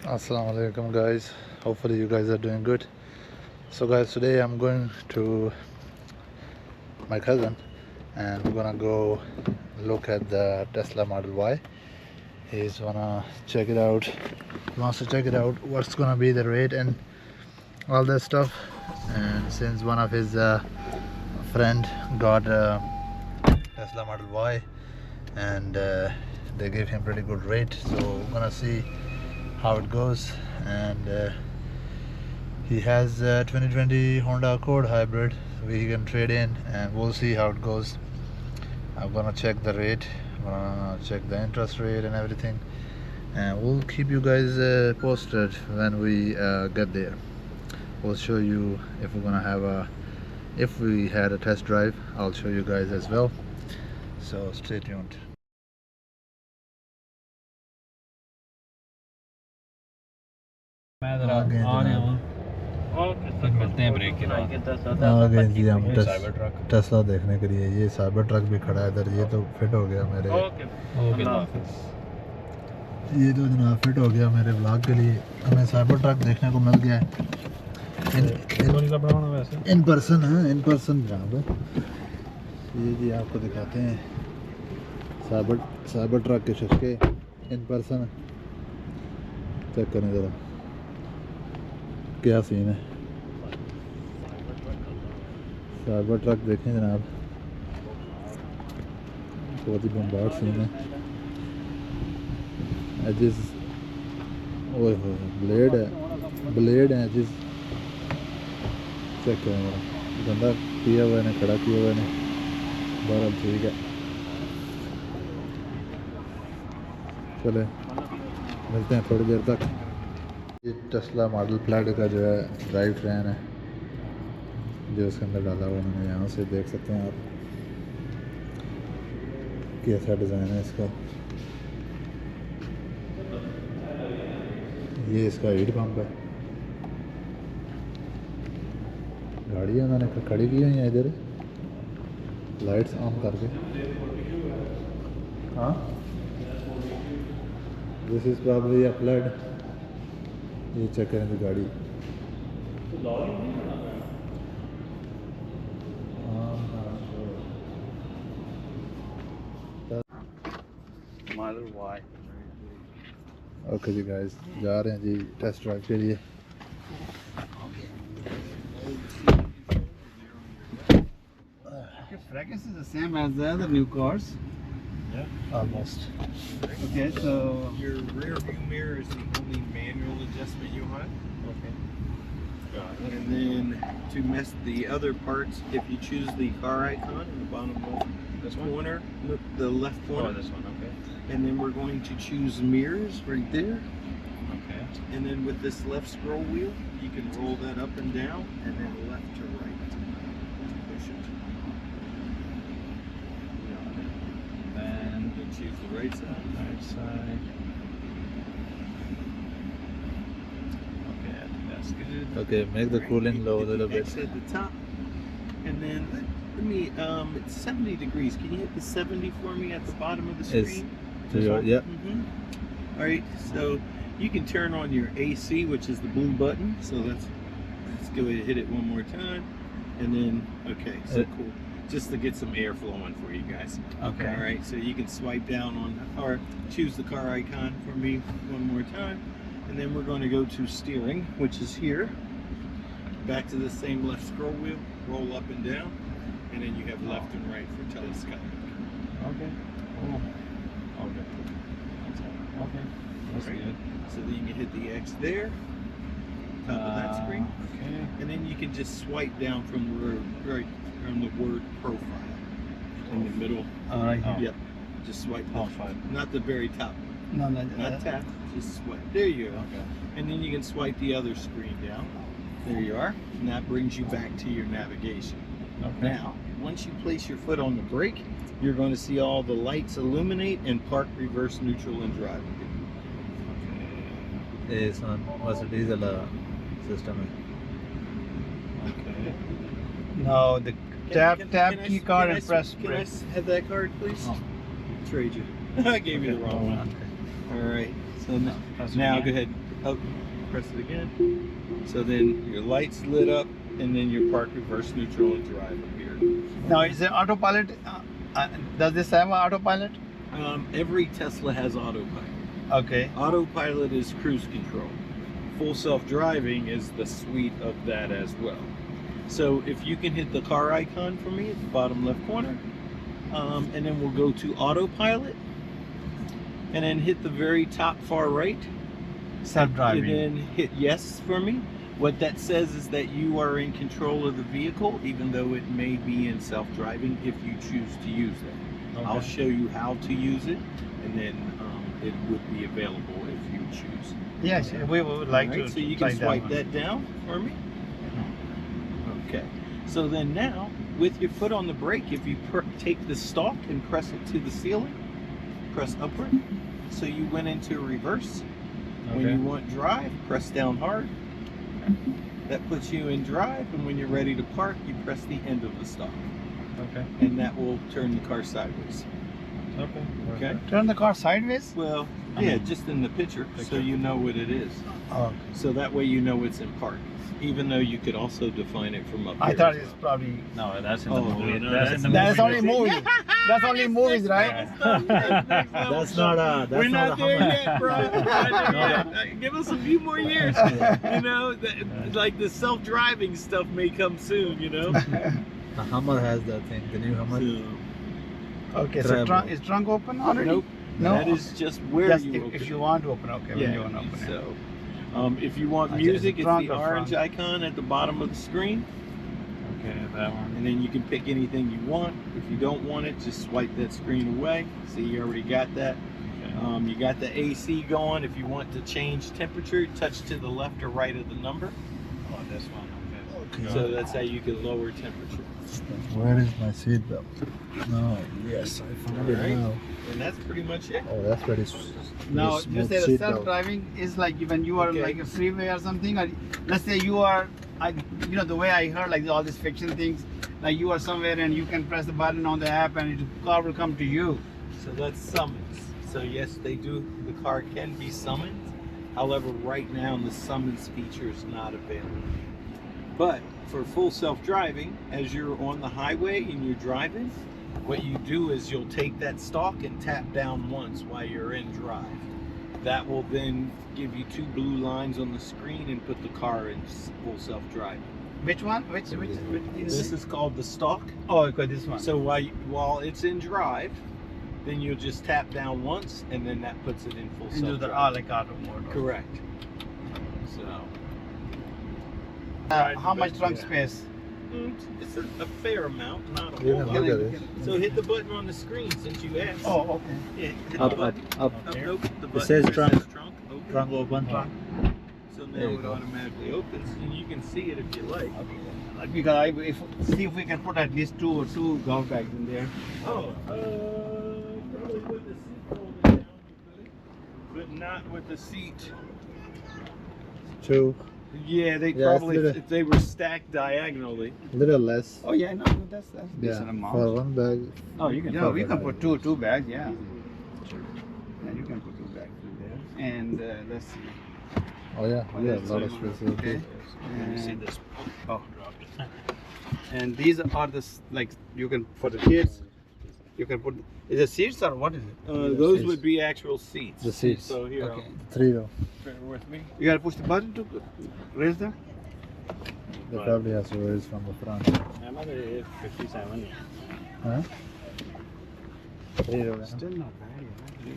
Assalamu alaikum guys, hopefully you guys are doing good. So guys, today I'm going to my cousin and we're gonna go look at the Tesla Model Y. He's gonna check it out. He wants to check it out, what's gonna be the rate and all that stuff. And since one of his friend got a Tesla Model Y and they gave him pretty good rate, so we're gonna see how it goes. And he has 2020 Honda Accord hybrid we can trade in, and we'll see how it goes. I'm gonna check the rate, I'm gonna check the interest rate and everything, and we'll keep you guys posted when we get there. We'll show you if we're gonna have a, if we had a test drive, I'll show you guys as well, so stay tuned. आ गए जी हम Tesla देखने के लिए। ये cyber truck भी खड़ा है इधर, ये तो फिट हो गया मेरे, ये तो जनाब फिट हो गया मेरे व्लॉग के लिए। हमें साइबर ट्रक देखने को मिल गया है इन पर्सन, है इन पर्सन जनाब। ये जी आपको दिखाते हैं साइबर ट्रक के शशके इन पर्सन। चेक करें ज़रा क्या सीन है। साइबर ट्रक देखें जनाब, बहुत ही बम्बार्ड सीन है। एजिस, ओए हो ब्लेड है एजिस। चेक करें मेरा गंदा किया हुआ है, खड़ा किया हुआ है। बहरहाल ठीक है, चले मिलते हैं थोड़ी देर तक। ये टेस्ला मॉडल फ्लैट का जो है ड्राइव फैन है जो इसके अंदर डाला हुआ उन्होंने, यहाँ से देख सकते हैं आप कैसा डिज़ाइन है इसका। ये इसका हीट पंप है। गाड़ी उन्होंने खड़ी की हुई है इधर, लाइट्स ऑन करके। हाँ, this is probably a flood. ये चेक करें गाड़ी, ओके जी गाइस, जा रहे हैं जी टेस्ट ड्राइव के लिए। Fragrance is the same as the other new cars. Yeah, almost. Okay, so your rear view mirror is the only manual adjustment you want. okay. And then to mess the other parts, if you choose the car icon in the bottom left corner, look the left corner. Oh, this one, okay. And then we're going to choose mirrors right there. Okay. And then with this left scroll wheel, you can roll that up and down, and then left to right. Push it. Then You can choose the right side. right side. Okay, I think that's good. Okay, make the cooling low a little bit. X at the top, and then let me. It's 70 degrees. Can you hit the 70 for me at the bottom of the screen? So you're, yeah. All right. So you can turn on your AC, which is the blue button. So let's go ahead and hit it one more time, and then okay. So cool. Just to get some air flowing for you guys. Okay. All right. So you can swipe down on or choose the car icon for me one more time, and then we're going to go to steering, which is here. Back to the same left scroll wheel. Roll up and down, and then you have left and right for telescopic. Okay. Cool. Okay. Okay. That's Right. good. So then you can hit the X there, top of that screen, Okay. and then you can just swipe down from the word profile in the middle. Right here. Yep. Just swipe. Oh, left. fine. Not the very top. No, Not tap. Just swipe. There you go. Okay. And then you can swipe the other screen down. There you are. And that brings you back to your navigation. Okay. Now, once you place your foot on the brake, you're going to see all the lights illuminate and park, reverse, neutral, and drive. It's on Mercedes system. Okay. No, the tap key card and press Can I brake. have that card, please? Oh. Trade you. I gave you the wrong one. All right. So now That's go okay. ahead. Oh, press it again. So then your lights lit up, and then your park, reverse, neutral, and drive appeared. Now is it autopilot? Does this have an autopilot? Every Tesla has autopilot. Okay. Autopilot is cruise control. Full self-driving is the suite of that as well. So if you can hit the car icon for me at the bottom left corner, and then we'll go to autopilot, and then hit the very top far right. Self-driving. And then hit yes for me. What that says is that you are in control of the vehicle, even though it may be in self-driving if you choose to use it. Okay. I'll show you how to use it, and then it would be available if you choose. Yes, we would like to. So you try can swipe one. that down for me. Okay. So then now, with your foot on the brake, if you take the stalk and press it to the ceiling, press upward. So you went into reverse. When you want drive, press down hard. That puts you in drive, and when you're ready to park, you press the end of the stalk. Okay. And that will turn the car sideways. Okay. Okay? Turn the car sideways? Well, yeah, just in the picture, so you know what it is. Oh. So that way you know it's in park. Even though you could also define it from up here. I thought as it's well. probably. No, that's in the Oh, movie. no, that's in the That's movie. only movies. That's only movies, right? That's not a. That's We're not not a there Hummer. yet, bro. We're not there yet. Give us a few more years. You know, like the self-driving stuff may come soon. You know. The Hummer has that thing. The new Hummer. So, Okay, so Travel. is trunk open already? nope. No. That is just where Just you open if it. you want to open, okay. When you Yeah. want to open it. So, if you want Okay, music, is it it's the front or orange front? icon at the bottom of the screen. Okay, that one. And then you can pick anything you want. If you don't want it, just swipe that screen away. See, you already got that. You got the AC going. If you want to change temperature, touch to the left or right of the number. Oh, this one. Okay. So that's how you can lower temperature. Where is my seat belt? No, yes, I found it Alright. now. And that's pretty much it. Oh, that's very Now, you smooth say the seat belt. self-driving is like when you are Okay. like a freeway or something. Or let's say you are, you know, the way I heard like all these fiction things, like you are somewhere and you can press the button on the app and the car will come to you. So that's summons. So yes, they do. The car can be summoned. However, right now the summons feature is not available. But for full self-driving, as you're on the highway and you're driving, what you do is you'll take that stalk and tap down once while you're in drive. That will then give you two blue lines on the screen and put the car in full self-driving. Which one? Which This is called the stalk. Oh, okay, this one. So while it's in drive, then you'll just tap down once, and then that puts it in full into the self-driving. like auto mode. Correct. So How much trunk space? it's a fair amount, not a You whole can lot. look at it. So hit the button on the screen since you asked. Oh, okay. Yeah, hit Up, the button. up. Nope, the button says where trunk. Says trunk. Open. Trunk open. So There now you it go. automatically opens, and you can see it if you like. Because see if we can put at least two golf bags in there. Oh, probably with the seat folded down, you could, but not with the seat. Two, Yeah, they Yeah, probably, it's if they were stacked diagonally. little less. Oh yeah, no, that's Yeah, decent amount. for one bag. Oh, you can. Yeah, Yeah, we for can that. put two bags. Yeah. Yeah, you can put two bags in there. And let's see. Oh yeah, Oh, yeah, a that's lot of fine. space. Okay. You see And, this? oh. And these are the like you can for the kids. You can put. Is it seats or what is it? Those seats. would be actual seats. The seats. So here, Okay. Three row. bear with me. You gotta push the button to raise them. They probably have to raise from the front. Another 57. Huh? Three row. Still not bad.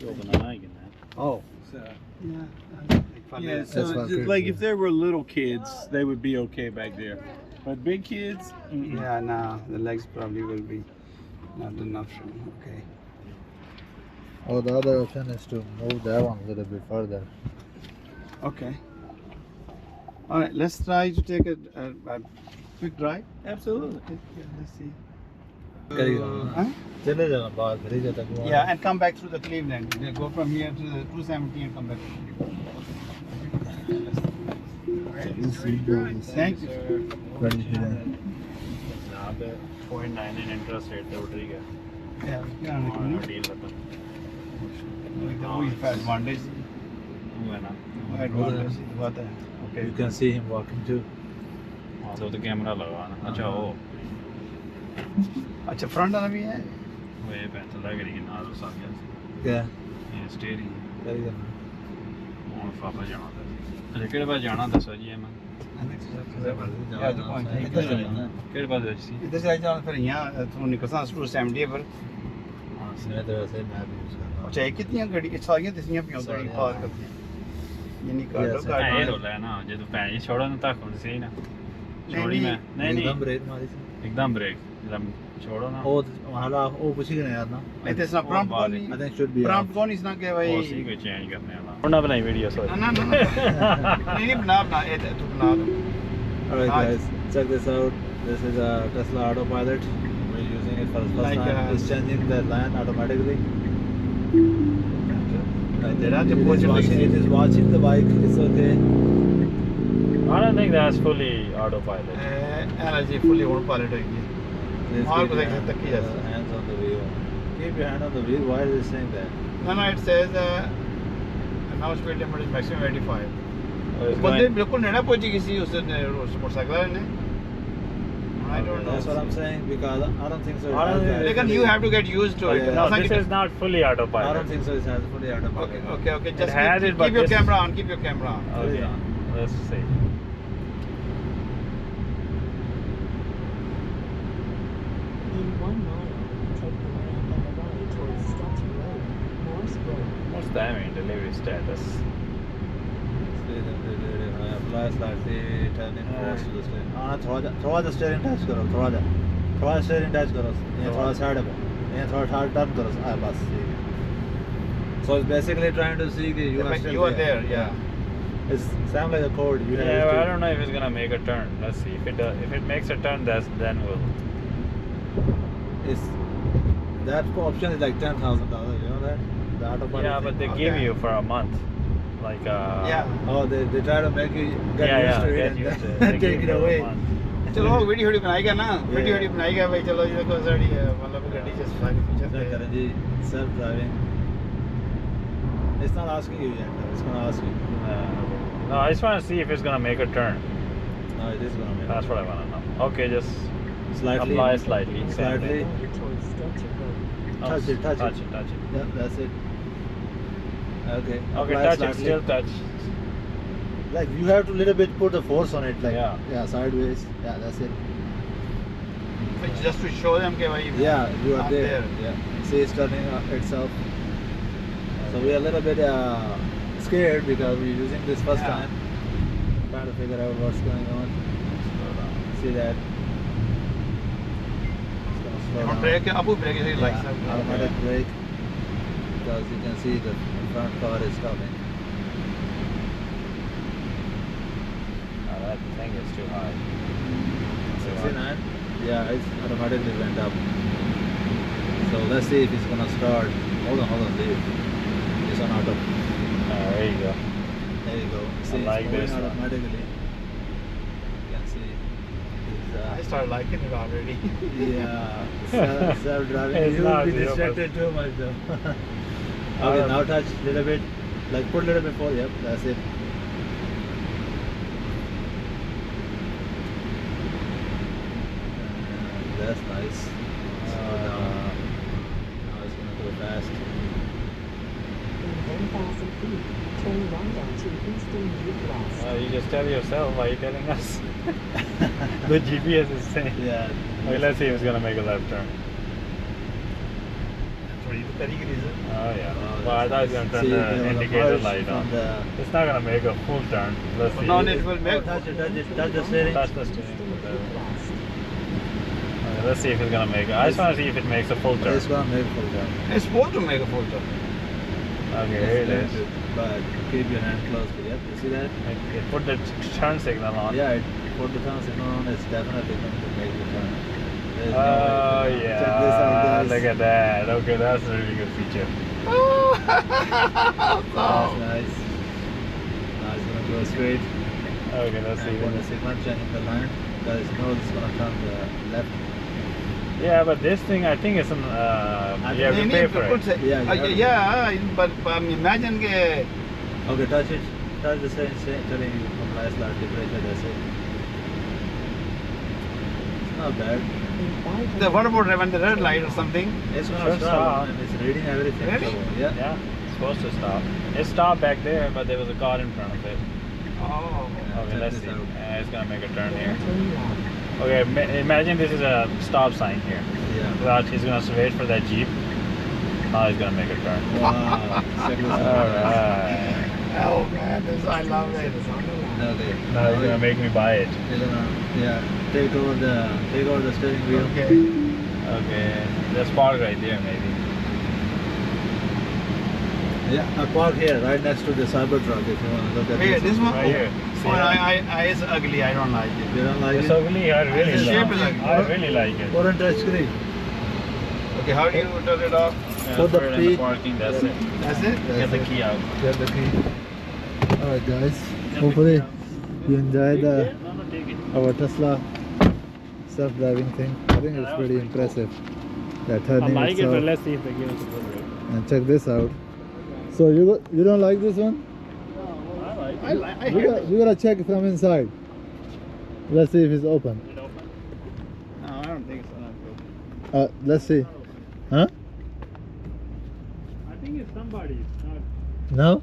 You open the eye again. Oh. So, Yeah. yeah, That's so what just kids like do. if there were little kids, they would be okay back there. But big kids, Yeah. Nah, the legs probably will be not enough room. Okay. Oh, the other option is to move that one a little bit further. Okay. All right. Let's try to take a quick drive. absolutely. Okay, yeah, let's see. Huh? चले जाना बाहर घर ही जाता है Yeah, and come back through the Cleveland. They go from here to the 270 and come back to This seat belt is Thank you. very hidden. यहाँ पे 0.9 in interest rate तो उठ रही है Yeah, we can और deal रहता we can always have advantage. है ना एडवांटेज बात है okay You can see him walking too. हाँ तो कैमरा लगा ना अच्छा वो अच्छा फ्रंट वाला भी है वो ये पैंट लग रही है ना तो सब Yeah. ये स्टीयरिंग Very good. और पापा जाना था अरे केड़े पास जाना दसो जी मैं केड़े पास जासी इधर से जाओ फिर यहाँ तुम निकलना स्टूडियो 70 पर हां मैं तो वैसे मैप यूज करता हूँ. अच्छा कितनी गाड़ी सारियां दसियां पियों गाड़ी पार करती यानी काटो ये काटो तो लेना जे तो पैन छोड़ो ना तक होनी सही ना छोड़ी मैं नहीं एकदम नहीं ब्रेक मारी थी. एकदम ब्रेक एकदम छोड़ो ना वो वाला वो पूछ ही नहीं यार ना. नहीं तो इसना प्रॉम्प्ट कौन I think should be. Prompt कौन इसना के भाई वो सी कोई चेंज करने वाला ना बनाई वीडियो सॉरी ना नहीं नहीं बना ये तू बना दो Alright guys, check this out. This is a Tesla autopilot. We're using it for the first Like, time. It's changing the lane automatically. It is watching the bike. It's okay. I don't think that's fully autopilot energy fully on pilot होगी Please और keep कुछ your ऐसा तक ही है. hands on the wheel. Keep your hand on the wheel. Why is it saying that? No, it says now speed limit is maximum 85. Oh, it's बंदे going- बिल्कुल नेड़ा पहुंची किसी उस मोटरसाइकिल ने. I don't know. That's what I'm saying because I don't think so. It I don't has think- that. Lekin you have to get used to it. Yeah. No, ऐसा this कि- is not fully I autopilot. don't think so. It has fully autopilot. Okay. Just has it, but keep your this- camera on. Keep your camera on. Okay, Yeah. let's see. In 1 mile, take the land on the right towards Statue Road, Morse Road. What's that mean? Delivery status. Apply slightly turning force to the steering. हाँ थोड़ा सा steering touch करो थोड़ा सा steering touch करो ये थोड़ा side पे ये थोड़ा turn करो बस. So it's basically trying to see that You are there. Yeah. It's sound like a chord. You have Yeah, but to, I don't know if it's gonna make a turn. Let's see. If it does, if it makes a turn, then we'll. It's that option is like $10,000. You know that the autopilot. Yeah, but they thing. give Okay. you for a month, like Yeah. Oh, they try to make you get yeah, used to it get and used to it. then They give take you it for a away. month. चलो video बनाएगा ना Yeah. Video बनाएगा भाई चलो ये को साड़ी मतलब गाड़ी जस्ट सारी feature Sir, Karanji, self-driving. It's not asking you yet. It's gonna ask you. No, I just want to see if it's gonna make a turn. No, it is gonna make. That's what I want to know. Okay, just Slightly. apply slightly. Same Slightly. thing. Water towards Statue Road. Oh, Touch it, touch it. touch it. Yep, that's it. Okay. Okay, apply touch it. slightly. Still touch. Like you have to little bit put the force on it, like Yeah. sideways. Yeah, that's it. just to show them कि भाई Yeah, you are I'm there. there. Yeah. See, it's turning itself. So we are a little bit scared because we're using this first Yeah. time. Trying to figure out what's going on. See that? It's gonna slow हम down. Break Abu break से like Yeah, automatic brake because you can see the front car is stopping. Oh, that thing is too high. 69? Yeah, it's automatically went up. So let's see if it's gonna start. Hold on, leave. It's on auto. There you go. There you go. See, like it's going this one. automatically. You can see. It's, I started liking it already. yeah, self-driving. It's You will not be the distracted too much though. Okay, now touch a little bit. Like put a little bit forward. Yep, that's it. That's nice. Slow down. Now it's gonna go fast. In 1,000 feet, turn right onto Eastern Loop West. You just tell yourself. Why are you telling us? The GPS is saying. Yeah. Okay, let's see if it's gonna make a left turn. थोड़ी तरीके से Oh yeah. Oh, Well, I thought it was gonna turn see, the there was a indicator pulse light from on. the- It's not gonna make a full turn. Let's see. No, it will make. touch it, touch the steering. Touch the Eastern steering. Loop West. Okay, let's see if it's gonna make it. I just want to see if it makes a full turn. It's gonna make full turn. It's supposed to make a full turn. Okay, here it is. But keep your hand close to it. You see that? It put the turn signal on. Yeah, it put the turn signal on. It's definitely going to make the turn. There's no Oh way to go. yeah. Check this out, guys. Look at that. Okay, that's a really good feature. That's nice. Now it's gonna go straight. Okay, let's see. And when the signal changing the line, guys, you know it's gonna turn the left. Yeah, but this thing, I think it's an. You have to pay for it. Yeah, you have to. yeah, but imagine के Okay, touch it. That's the same telling you from last temperature, that's it. It's not bad. In 500 What about when the red light or something? It's gonna Should stop stop. and it's reading everything. Really? So, yeah. Yeah, it's supposed to stop. It stopped back there, but there was a car in front of it. Oh. Okay, check let's this see. out. Yeah, it's gonna make a turn here. turn left. Okay, imagine this is a stop sign here. Yeah. Without, he's gonna wait for that Jeep. Now he's gonna make a turn. Wow. Check this out. Alright. Oh man, I love it. Exit is on the left. Okay. Now he's gonna make me buy it. You're gonna, yeah, take over the steering wheel. Okay. Okay, let's park right there maybe. Yeah, I park here right next to the Cybertruck if you want to look at Wait, this one? Right here. See Oh, that? it's ugly. I don't like it. You don't like It's it? ugly. I really The shape like is it. ugly. I really like it. Put on touch screen. Okay, how do you turn it off? Yeah, Put the it in feet- parking. That's it. That's it? Get the key out. Get the key. Alright guys, hopefully you enjoyed No, take it. our Tesla self-driving thing. I think it's that was pretty pretty cool. impressive. Yeah, I turning like it, but itself. let's see if they give us a good rate. And check this out. So you don't like this one? I like it. We gotta check it from inside. Let's see if it's open. Is it open? No, I don't think so. Let's see. Huh? I think it's somebody's. No?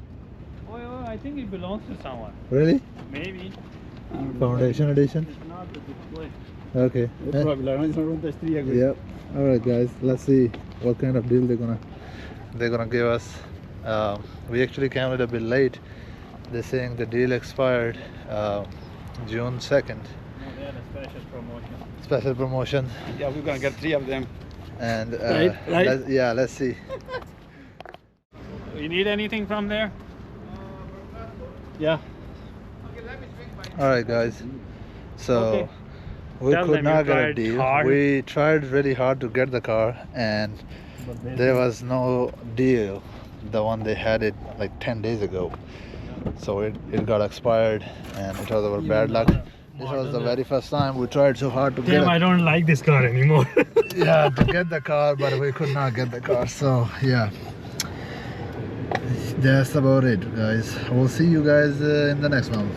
Oh, I think it belongs to someone. Really? Maybe. Foundation edition? It's not the display. Okay. Yep. Alright guys, let's see what kind of deal they're gonna give us. We actually came a little bit late. They're saying the deal expired June 2nd. No, they had a special promotion. Special promotion. Yeah, we're gonna get 3 of them. And Right. let's see. You need anything from there? Yeah. Alright guys. So Okay. we Tell could them not you get a tried deal. hard. We tried really hard to get the car and there was no deal. The one they had it like 10 days ago. So it got expired and it was our bad luck. This was the very first time we tried so hard to Damn, I get don't like this car anymore. yeah, to get the car, but we could not get the car. So yeah, that's about it guys. We'll see you guys in the next one.